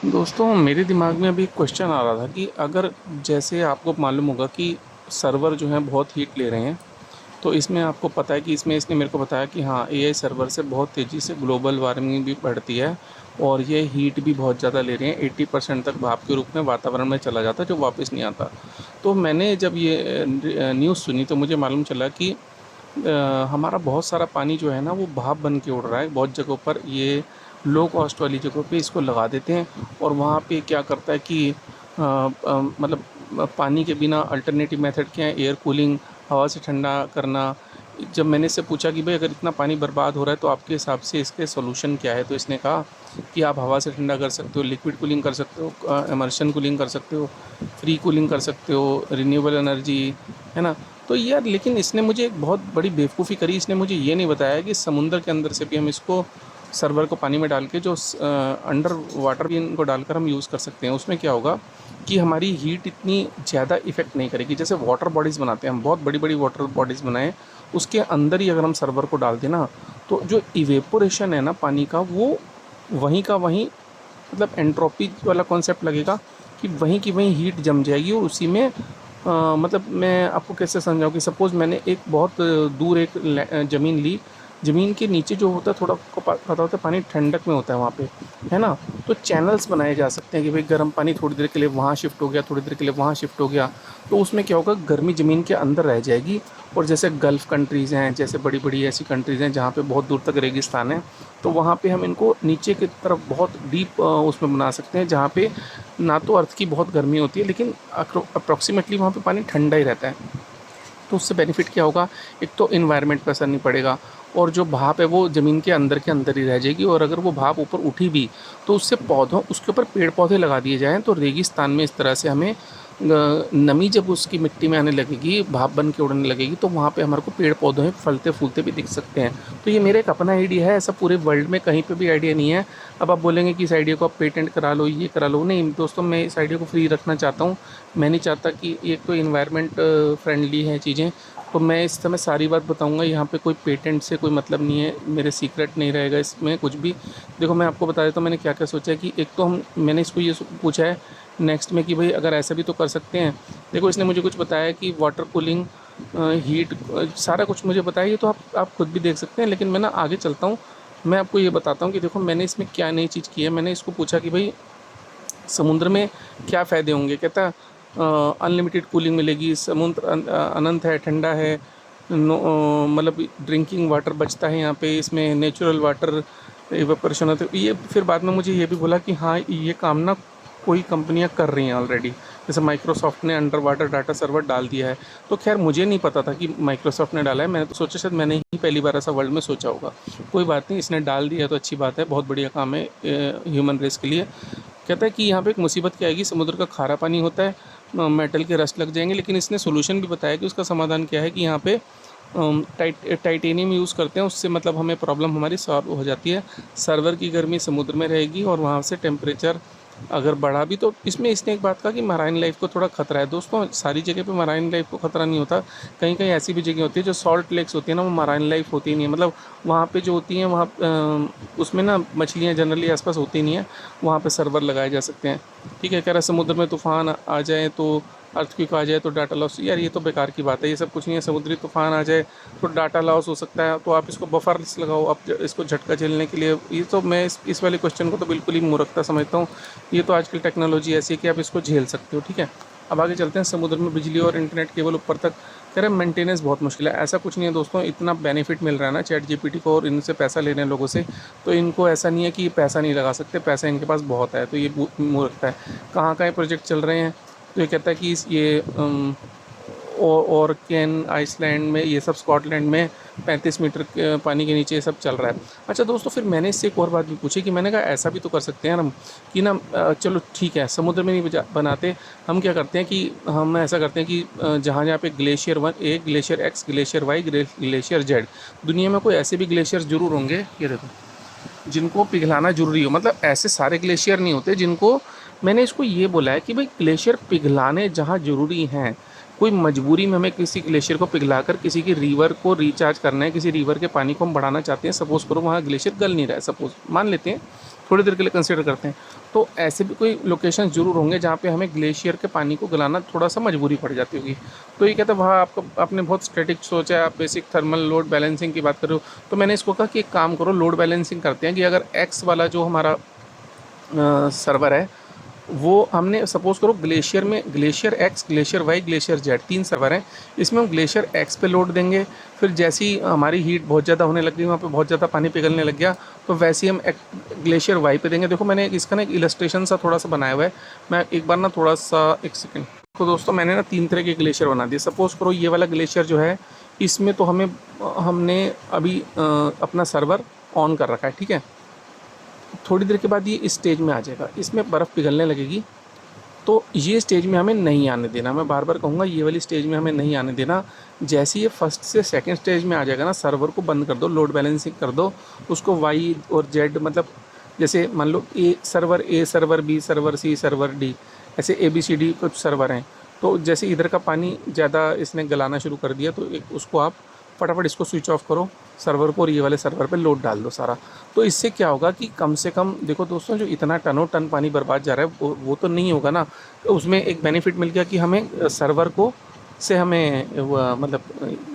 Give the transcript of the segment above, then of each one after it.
दोस्तों मेरे दिमाग में अभी एक क्वेश्चन आ रहा था कि अगर जैसे आपको मालूम होगा कि सर्वर जो हैं बहुत हीट ले रहे हैं। तो इसमें आपको पता है कि इसमें इसने मेरे को बताया कि हाँ एआई सर्वर से बहुत तेज़ी से ग्लोबल वार्मिंग भी बढ़ती है और ये हीट भी बहुत ज़्यादा ले रहे हैं। 80% तक भाप के रूप में वातावरण में चला जाता है जो वापस नहीं आता। तो मैंने जब ये न्यूज़ सुनी तो मुझे मालूम चला कि हमारा बहुत सारा पानी जो है ना वो भाप बन के उड़ रहा है बहुत जगहों पर। ये लो कॉस्ट वाली जगहों पे इसको लगा देते हैं और वहाँ पे क्या करता है कि मतलब पानी के बिना अल्टरनेटिव मेथड क्या है, एयर कूलिंग, हवा से ठंडा करना। जब मैंने इससे पूछा कि भाई अगर इतना पानी बर्बाद हो रहा है तो आपके हिसाब से इसके सॉल्यूशन क्या है, तो इसने कहा कि आप हवा से ठंडा कर सकते हो, लिक्विड कूलिंग कर सकते हो, इमर्शन कूलिंग कर सकते हो, फ्री कूलिंग कर सकते हो, रिन्यूएबल एनर्जी, है ना। तो यार लेकिन इसने मुझे एक बहुत बड़ी बेवकूफ़ी करी। इसने मुझे ये नहीं बताया कि समुद्र के अंदर से भी हम इसको सर्वर को पानी में डाल के जो अंडर वाटर भी इनको डालकर हम यूज़ कर सकते हैं। उसमें क्या होगा कि हमारी हीट इतनी ज़्यादा इफ़ेक्ट नहीं करेगी। जैसे वाटर बॉडीज़ बनाते हैं हम, बहुत बड़ी बड़ी वाटर बॉडीज़ बनाएं, उसके अंदर ही अगर हम सर्वर को डाल दें ना, तो जो इवेपोरेशन है ना पानी का, वो वहीं का वहीं, मतलब एंट्रोपी वाला कॉन्सेप्ट लगेगा कि वहीं की वहीं हीट जम जाएगी और उसी में मतलब मैं आपको कैसे समझाऊँ कि सपोज़ मैंने एक बहुत दूर एक ज़मीन ली। ज़मीन के नीचे जो होता है थोड़ा आपको पता होता है पानी ठंडक में होता है वहाँ पे, है ना। तो चैनल्स बनाए जा सकते हैं कि भाई गर्म पानी थोड़ी देर के लिए वहाँ शिफ्ट हो गया, थोड़ी देर के लिए वहाँ शिफ्ट हो गया। तो उसमें क्या होगा, गर्मी ज़मीन के अंदर रह जाएगी। और जैसे गल्फ़ कंट्रीज़ हैं, जैसे बड़ी बड़ी ऐसी कंट्रीज़ हैं जहाँ पे बहुत दूर तक रेगिस्तान है, तो वहाँ पे हम इनको नीचे की तरफ बहुत डीप उसमें बना सकते हैं जहाँ पे ना तो अर्थ की बहुत गर्मी होती है लेकिन अप्रॉक्सीमेटली वहाँ पे पानी ठंडा ही रहता है। तो उससे बेनिफिट क्या होगा, एक तो इन्वायरमेंट पे असर नहीं पड़ेगा और जो भाप है वो ज़मीन के अंदर ही रह जाएगी। और अगर वो भाप ऊपर उठी भी तो उससे पौधों उसके ऊपर पेड़ पौधे लगा दिए जाएँ तो रेगिस्तान में इस तरह से हमें नमी जब उसकी मिट्टी में आने लगेगी, भाप बन के उड़ने लगेगी, तो वहाँ पे हमारे को पेड़ पौधे फलते फूलते भी दिख सकते हैं। तो ये मेरा एक अपना आइडिया है, ऐसा पूरे वर्ल्ड में कहीं पे भी आइडिया नहीं है। अब आप बोलेंगे कि इस आइडिया को आप पेटेंट करा लो, ये करा लो। नहीं दोस्तों, मैं इस आइडिया को फ्री रखना चाहता हूँ। मैं नहीं चाहता कि एक तो इन्वायरमेंट फ्रेंडली है चीज़ें, तो मैं इस समय सारी बात बताऊंगा। यहाँ पे कोई पेटेंट से कोई मतलब नहीं है, मेरे सीक्रेट नहीं रहेगा इसमें कुछ भी। देखो मैं आपको बता देता हूँ मैंने क्या क्या सोचा है कि एक तो हम मैंने इसको ये पूछा है नेक्स्ट में कि भाई अगर ऐसा भी तो कर सकते हैं। देखो इसने मुझे कुछ बताया कि वाटर कूलिंग, हीट, सारा कुछ मुझे बताया। ये तो आप खुद भी देख सकते हैं। लेकिन मैं ना आगे चलता हूँ, मैं आपको ये बताता हूँ कि देखो मैंने इसमें क्या नई चीज़ की है। मैंने इसको पूछा कि भाई समुद्र में क्या फ़ायदे होंगे। कहता अनलिमिटेड कूलिंग मिलेगी, समुद्र अनंत है, ठंडा है, मतलब ड्रिंकिंग वाटर बचता है यहाँ पे, इसमें नेचुरल वाटर इवेपोरेशन होता है। ये फिर बाद में मुझे ये भी बोला कि हाँ ये काम ना कोई कंपनियां कर रही हैं ऑलरेडी। जैसे माइक्रोसॉफ्ट ने अंडर वाटर डाटा सर्वर डाल दिया है। तो खैर मुझे नहीं पता था कि माइक्रोसॉफ्ट ने डाला है, मैंने तो सोचा शायद मैंने ही पहली बार ऐसा वर्ल्ड में सोचा होगा। कोई बात नहीं, इसने डाल दिया तो अच्छी बात है, बहुत बढ़िया काम है ह्यूमन रेस के लिए। कहता है कि यहाँ पे एक मुसीबत क्या आएगी, समुद्र का खारा पानी होता है, मेटल के रस्ट लग जाएंगे। लेकिन इसने सोल्यूशन भी बताया कि उसका समाधान क्या है कि यहाँ पे टाइटेनियम यूज़ करते हैं, उससे मतलब हमें प्रॉब्लम हमारी सॉल्व हो जाती है। सर्वर की गर्मी समुद्र में रहेगी और वहाँ से टेम्परेचर अगर बढ़ा भी तो इसमें इसने एक बात कहा कि मराइन लाइफ को थोड़ा खतरा है। दोस्तों सारी जगह पे मराइन लाइफ को खतरा नहीं होता। कहीं कहीं ऐसी भी जगह होती है जो सॉल्ट लेक्स होती है ना, वो मराइन लाइफ होती नहीं है। मतलब वहाँ पे जो होती हैं वहाँ उसमें ना मछलियाँ जनरली आसपास होती नहीं है, वहाँ पे सर्वर लगाए जा सकते हैं। ठीक है, कह रहा समुद्र में तूफान आ जाए तो, अर्थक्वेक आ जाए तो डाटा लॉस। यार ये तो बेकार की बात है, ये सब कुछ नहीं है। समुद्री तूफान आ जाए तो डाटा लॉस हो सकता है, तो आप इसको बफर्स लगाओ आप इसको झटका झेलने के लिए। ये तो मैं इस वाले क्वेश्चन को तो बिल्कुल ही मूर्खता समझता हूँ। ये तो आजकल टेक्नोलॉजी ऐसी है कि आप इसको झेल सकते हो। ठीक है, अब आगे चलते हैं। समुद्र में बिजली और इंटरनेट केबल ऊपर तक, कह रहे हैं मेंटेनेंस बहुत मुश्किल है। ऐसा कुछ नहीं है दोस्तों, इतना बेनिफिट मिल रहा है ना चैट जीपीटी को और इनसे पैसा ले रहे हैं लोगों से, तो इनको ऐसा नहीं है कि ये पैसा नहीं लगा सकते, पैसा इनके पास बहुत है। तो ये मूर्खता है। कहाँ कहाँ प्रोजेक्ट चल रहे हैं, तो ये कहता है कि ये और कैन आइसलैंड में, ये सब स्कॉटलैंड में 35 मीटर पानी के नीचे ये सब चल रहा है। अच्छा दोस्तों, फिर मैंने इससे एक और बात भी पूछी कि मैंने कहा ऐसा भी तो कर सकते हैं हम कि ना चलो ठीक है समुद्र में नहीं बनाते, हम क्या करते हैं कि हम ऐसा करते हैं कि जहाँ जहाँ पे glacier 1 A, glacier X, glacier Y, glacier Z, दुनिया में कोई ऐसे भी ग्लेशियर जरूर होंगे, ये देखो, जिनको पिघलाना ज़रूरी हो। मतलब ऐसे सारे ग्लेशियर नहीं होते जिनको, मैंने इसको ये बोला है कि भाई ग्लेशियर पिघलाने जहाँ ज़रूरी हैं, कोई मजबूरी में हमें किसी ग्लेशियर को पिघलाकर किसी की रिवर को रिचार्ज करना है, किसी रिवर के पानी को हम बढ़ाना चाहते हैं, सपोज़ करो वहाँ ग्लेशियर गल नहीं रहा है, सपोज़ मान लेते हैं, थोड़ी देर के लिए कंसिडर करते हैं, तो ऐसे भी कोई लोकेशन ज़रूर होंगे जहाँ पे हमें ग्लेशियर के पानी को गलाना थोड़ा सा मजबूरी पड़ जाती होगी। तो ये कहता है वहाँ आपका आपने बहुत स्टैटिक सोचा है, आप बेसिक थर्मल लोड बैलेंसिंग की बात कर रहे हो। तो मैंने इसको कहा कि एक काम करो, लोड बैलेंसिंग करते हैं कि अगर एक्स वाला जो हमारा सर्वर है वो हमने सपोज करो ग्लेशियर में glacier X, glacier Y, glacier Z 3 server हैं। इसमें हम ग्लेशियर एक्स पे लोड देंगे, फिर जैसी हमारी हीट बहुत ज़्यादा होने लग गई, वहाँ पे बहुत ज़्यादा पानी पिघलने लग गया, तो वैसे ही हम ग्लेशियर वाई पे देंगे। देखो मैंने इसका ना एक इलस्ट्रेशन सा थोड़ा सा बनाया हुआ है, मैं एक बार ना थोड़ा सा एक सेकेंड। तो दोस्तों मैंने ना 3 तरह के ग्लेशियर बना दिए। सपोज करो ये वाला ग्लेशियर जो है, इसमें तो हमने अभी अपना सर्वर ऑन कर रखा है, ठीक है। थोड़ी देर के बाद ये इस स्टेज में आ जाएगा, इसमें बर्फ़ पिघलने लगेगी। तो ये स्टेज में हमें नहीं आने देना, मैं बार बार कहूँगा ये वाली स्टेज में हमें नहीं आने देना। जैसे ये फर्स्ट से सेकंड स्टेज में आ जाएगा ना, सर्वर को बंद कर दो, लोड बैलेंसिंग कर दो, उसको वाई और जेड मतलब जैसे मान लो ए सर्वर बी सर्वर सी सर्वर डी, ऐसे ए बी सी डी कुछ सर्वर हैं। तो जैसे इधर का पानी ज़्यादा इसने गलाना शुरू कर दिया, तो एक उसको आप फटाफट इसको स्विच ऑफ करो सर्वर को, और ये वाले सर्वर पे लोड डाल दो सारा। तो इससे क्या होगा कि कम से कम देखो दोस्तों, जो इतना टनों टन पानी बर्बाद जा रहा है वो तो नहीं होगा ना। तो उसमें एक बेनिफिट मिल गया कि हमें सर्वर को से हमें मतलब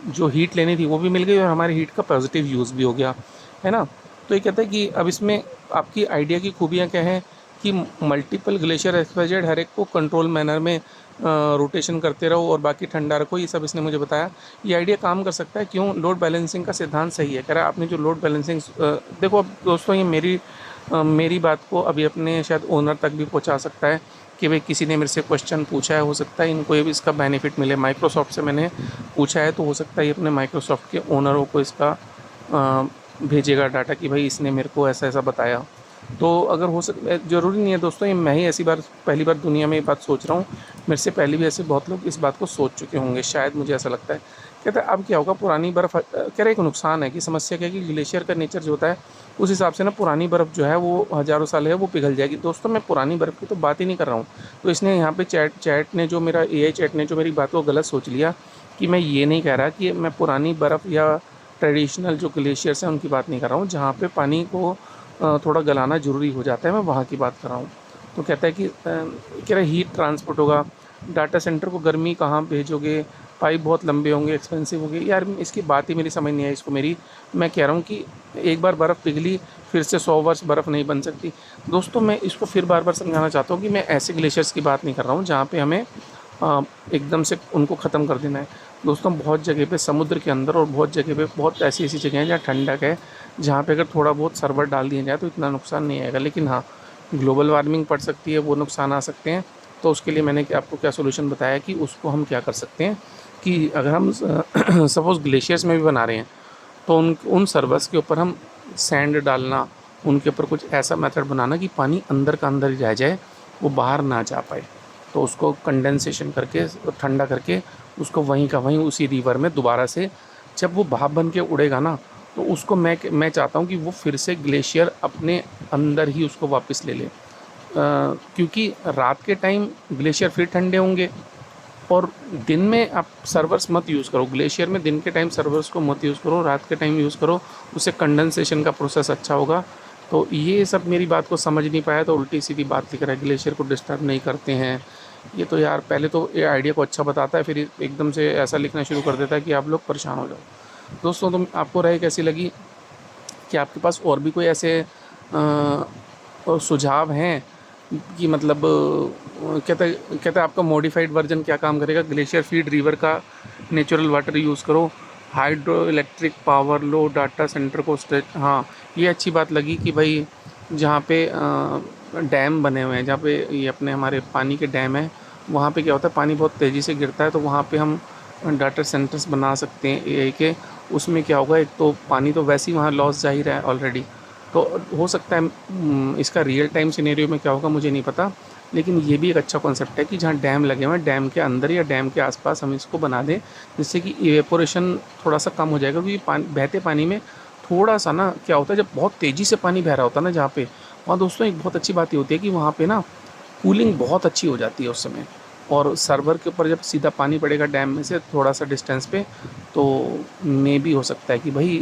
जो हीट लेनी थी वो भी मिल गई, और हमारी हीट का पॉजिटिव यूज़ भी हो गया, है ना। तो ये कहता है कि अब इसमें आपकी आइडिया की खूबियाँ क्या हैं कि मल्टीपल ग्लेशियर एक्सवाइजेड हर एक को कंट्रोल मैनर में रोटेशन करते रहो और बाकी ठंडा रखो, ये सब इसने मुझे बताया। ये आइडिया काम कर सकता है, क्यों? लोड बैलेंसिंग का सिद्धांत सही है। कह रहा है आपने जो लोड बैलेंसिंग देखो अब दोस्तों, ये मेरी बात को अभी अपने शायद ओनर तक भी पहुंचा सकता है कि भाई किसी ने मेरे से क्वेश्चन पूछा है, हो सकता है इनको ये भी इसका बेनिफिट मिले। माइक्रोसॉफ्ट से मैंने पूछा है, तो हो सकता है ये अपने माइक्रोसॉफ्ट के ओनरों को इसका भेजेगा डाटा कि भाई इसने मेरे को ऐसा ऐसा बताया। तो अगर हो सक ज़रूरी नहीं है दोस्तों, ये मैं ही ऐसी बार पहली बार दुनिया में ये बात सोच रहा हूँ, मेरे से पहले भी ऐसे बहुत लोग इस बात को सोच चुके होंगे, शायद मुझे ऐसा लगता है। कहता है अब क्या होगा, पुरानी बर्फ़ कह रहा है एक नुकसान है कि समस्या क्या है कि ग्लेशियर का नेचर जो होता है उस हिसाब से ना पुरानी बर्फ़ जो है वो हज़ारों साल है वो पिघल जाएगी। दोस्तों मैं पुरानी बर्फ़ की तो बात ही नहीं कर रहा हूँ। तो इसने यहाँ पे चैट ने जो मेरा एआई चैट ने जो मेरी बात को गलत सोच लिया कि मैं ये नहीं कह रहा कि मैं पुरानी बर्फ़ या ट्रेडिशनल जो ग्लेशियर्स हैं उनकी बात नहीं कर रहा हूँ, जहाँ पे पानी को थोड़ा गलाना ज़रूरी हो जाता है, मैं वहाँ की बात कर रहा हूँ। तो कहता है कि कह रहा है हीट ट्रांसपोर्ट होगा, डाटा सेंटर को गर्मी कहाँ भेजोगे, पाइप बहुत लंबे होंगे, एक्सपेंसिव होंगे। यार इसकी बात ही मेरी समझ नहीं आई इसको मेरी। मैं कह रहा हूँ कि एक बार बर्फ़ पिघली फिर से 100 वर्ष बर्फ़ नहीं बन सकती। दोस्तों मैं इसको फिर बार बार समझाना चाहता हूँ कि मैं ऐसे ग्लेशियर्स की बात नहीं कर रहा हूँ जहाँ पे हमें एकदम से उनको ख़त्म कर देना है। दोस्तों बहुत जगह पे समुद्र के अंदर और बहुत जगह पे बहुत ऐसी ऐसी जगह हैं जहाँ ठंडक है, जहाँ पे अगर थोड़ा बहुत सर्वर डाल दिया जाए तो इतना नुकसान नहीं आएगा। लेकिन हाँ, ग्लोबल वार्मिंग पड़ सकती है, वो नुकसान आ सकते हैं। तो उसके लिए मैंने आपको क्या सोल्यूशन बताया कि उसको हम क्या कर सकते हैं कि अगर हम सपोज़ ग्लेशियर्स में भी बना रहे हैं तो उन सर्वर्स के ऊपर हम सैंड डालना, उनके ऊपर कुछ ऐसा मेथड बनाना कि पानी अंदर का अंदर ही रह जाए, वो बाहर ना जा पाए। तो उसको कंडेंसेशन करके ठंडा करके उसको वहीं का वहीं उसी रिवर में दोबारा से जब वो भाप बन के उड़ेगा ना, तो उसको मैं चाहता हूँ कि वो फिर से ग्लेशियर अपने अंदर ही उसको वापस ले ले। क्योंकि रात के टाइम ग्लेशियर फिर ठंडे होंगे और दिन में आप सर्वर्स मत यूज़ करो। ग्लेशियर में दिन के टाइम सर्वर्स को मत यूज़ करो, रात के टाइम यूज़ करो, उससे कंडेंसेशन का प्रोसेस अच्छा होगा। तो ये सब मेरी बात को समझ नहीं पाया तो उल्टी सीधी बात लिख रहा है, ग्लेशियर को डिस्टर्ब नहीं करते हैं। ये तो यार पहले तो ये आइडिया को अच्छा बताता है, फिर एकदम से ऐसा लिखना शुरू कर देता है कि आप लोग परेशान हो जाओ। दोस्तों तुम आपको राय कैसी लगी? कि आपके पास और भी कोई ऐसे सुझाव हैं कि मतलब कहते आपका मॉडिफाइड वर्जन क्या काम करेगा? ग्लेशियर फीड रिवर का नेचुरल वाटर यूज़ करो, हाइड्रो इलेक्ट्रिक पावर लो, डाटा सेंटर को स्ट्रेच। हाँ, ये अच्छी बात लगी कि भाई जहाँ पे डैम बने हुए हैं, जहाँ पे ये अपने हमारे पानी के डैम हैं, वहाँ पे क्या होता है पानी बहुत तेज़ी से गिरता है, तो वहाँ पे हम डाटा सेंटर्स बना सकते हैं एआई के। उसमें क्या होगा, एक तो पानी तो वैसे ही वहाँ लॉस जा ही रहा है ऑलरेडी, तो हो सकता है इसका रियल टाइम सिनेरियो में क्या होगा मुझे नहीं पता, लेकिन ये भी एक अच्छा कॉन्सेप्ट है कि जहाँ डैम लगे हुए हैं डैम के अंदर या डैम के आसपास हम इसको बना दें, जिससे कि इवेपोरेशन थोड़ा सा कम हो जाएगा। क्योंकि बहते पानी में थोड़ा सा ना क्या होता है, जब बहुत तेज़ी से पानी बह रहा होता है ना जहाँ पे, वहाँ दोस्तों एक बहुत अच्छी बात ये होती है कि वहाँ पे ना कूलिंग बहुत अच्छी हो जाती है उस समय। और सर्वर के ऊपर जब सीधा पानी पड़ेगा डैम में से थोड़ा सा डिस्टेंस पे, तो मे भी हो सकता है कि भाई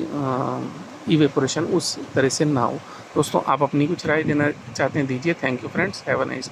इवेपोरेशन उस तरह से ना हो। दोस्तों आप अपनी कुछ राय देना चाहते हैं दीजिए। Thank you friends, have a nice day.